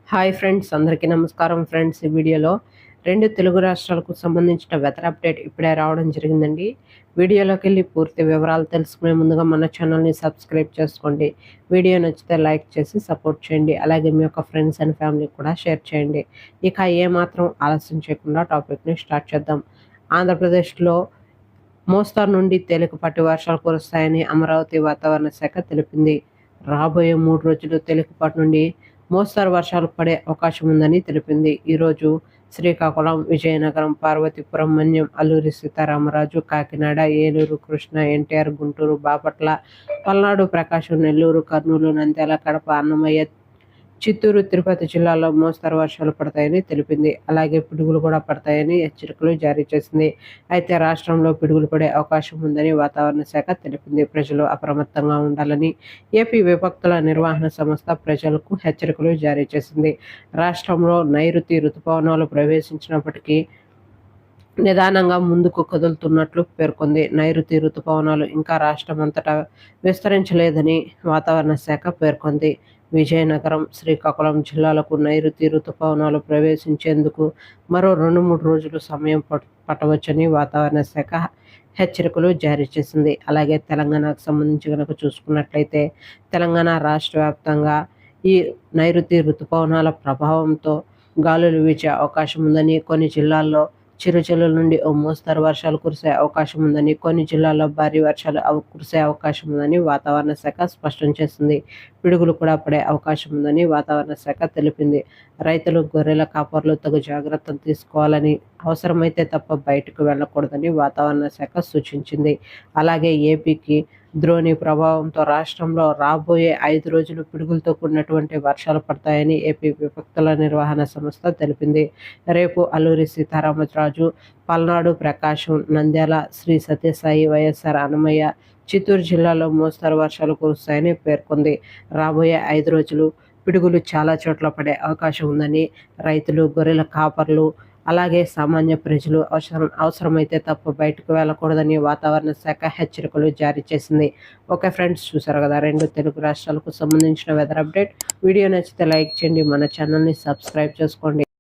Hi friends, అందరికీ నమస్కారం friends. ఈ వీడియోలో 2 తెలుగు రాష్ట్రాలకు సంబంధించిన వెదర్ అప్డేట్ ఇప్పుడే రావడం జరిగిందండి. వీడియోలోకి వెళ్ళి పూర్తి వివరాలు తెలుసుకునే ముందుగా మన ఛానల్ని సబ్స్క్రైబ్ చేసుకోండి. వీడియో నచ్చితే లైక్ చేసి సపోర్ట్ చేయండి. అలాగే మీ యొక్క ఫ్రెండ్స్ అండ్ ఫ్యామిలీకి కూడా షేర్ చేయండి. ఇక ఏమాత్రం ఆలస్యం చేయకుండా టాపిక్ని స్టార్ట్ చేద్దాం. ఆంధ్రప్రదేశ్లో మోస్తారు నుండి తేలికపాటి వర్షాలు కురుస్తాయని అమరావతి వాతావరణ శాఖ తెలిపింది. రాబోయే 3 రోజులు తేలికపాటి నుండి మోస్తరు వర్షాలు పడే అవకాశం ఉందని తెలిపింది. ఈరోజు శ్రీకాకుళం, విజయనగరం, పార్వతీపురం, మన్యం, అల్లూరి సీతారామరాజు, కాకినాడ, ఏలూరు, కృష్ణా, ఎన్టీఆర్, గుంటూరు, బాపట్ల, పల్నాడు, ప్రకాశం, నెల్లూరు, కర్నూలు, నంద్యాల, కడప, అన్నమయ్య, చిత్తూరు, తిరుపతి జిల్లాల్లో మోస్తరు వర్షాలు పడతాయని తెలిపింది. అలాగే పిడుగులు కూడా పడతాయని హెచ్చరికలు జారీ చేసింది. అయితే రాష్ట్రంలో పిడుగులు పడే అవకాశం ఉందని వాతావరణ శాఖ తెలిపింది. ప్రజలు అప్రమత్తంగా ఉండాలని ఏపీ విపత్తుల నిర్వహణ సంస్థ ప్రజలకు హెచ్చరికలు జారీ చేసింది. రాష్ట్రంలో నైరుతి రుతుపవనాలు ప్రవేశించినప్పటికీ నిదానంగా ముందుకు కదులుతున్నట్లు పేర్కొంది. నైరుతి రుతుపవనాలు ఇంకా రాష్ట్రమంతటా విస్తరించలేదని వాతావరణ శాఖ పేర్కొంది. విజయనగరం, శ్రీకాకుళం జిల్లాలకు నైరుతి రుతుపవనాలు ప్రవేశించేందుకు మరో 2-3 రోజులు సమయం పట్టవచ్చని వాతావరణ శాఖ హెచ్చరికలు జారీ చేసింది. అలాగే తెలంగాణకు సంబంధించి కనుక చూసుకున్నట్లయితే తెలంగాణ రాష్ట్ర వ్యాప్తంగా ఈ నైరుతి రుతుపవనాల ప్రభావంతో గాలులు వీచే అవకాశం ఉందని, కొన్ని జిల్లాల్లో చిరుజల్లుల నుండి ఓ మోస్తరు వర్షాలు కురిసే అవకాశం ఉందని, కొన్ని జిల్లాల్లో భారీ వర్షాలు కురిసే అవకాశం ఉందని వాతావరణ శాఖ స్పష్టం చేసింది. పిడుగులు కూడా పడే అవకాశం ఉందని వాతావరణ శాఖ తెలిపింది. రైతులు, గొర్రెల కాపర్లు తగు జాగ్రత్తలు తీసుకోవాలని, అవసరమైతే తప్ప బయటకు వెళ్లకూడదని వాతావరణ శాఖ సూచించింది. అలాగే ఏపీకి ద్రోణి ప్రభావంతో రాష్ట్రంలో రాబోయే 5 రోజులు పిడుగులతో కూడినటువంటి వర్షాలు పడతాయని ఏపీ విపత్తుల నిర్వహణ సంస్థ తెలిపింది. రేపు అల్లూరి సీతారామరాజు, పల్నాడు, ప్రకాశం, నంద్యాల, శ్రీ సత్యసాయి, వైఎస్ఆర్, అన్నమయ్య, చిత్తూరు జిల్లాలో మోస్తరు వర్షాలు కురుస్తాయని పేర్కొంది. రాబోయే 5 రోజులు పిడుగులు చాలా చోట్ల పడే అవకాశం ఉందని రైతులు, గొర్రెల కాపర్లు, అలాగే సామాన్య ప్రజలు అవసరమైతే తప్ప బయటకు వెళ్ళకూడదని వాతావరణ శాఖ హెచ్చరికలు జారీ చేసింది. ఓకే ఫ్రెండ్స్, చూసారు కదా 2 తెలుగు రాష్ట్రాలకు సంబంధించిన వెదర్ అప్డేట్. వీడియో నచ్చితే లైక్ చేయండి, మన ఛానల్ని సబ్స్క్రైబ్ చేసుకోండి.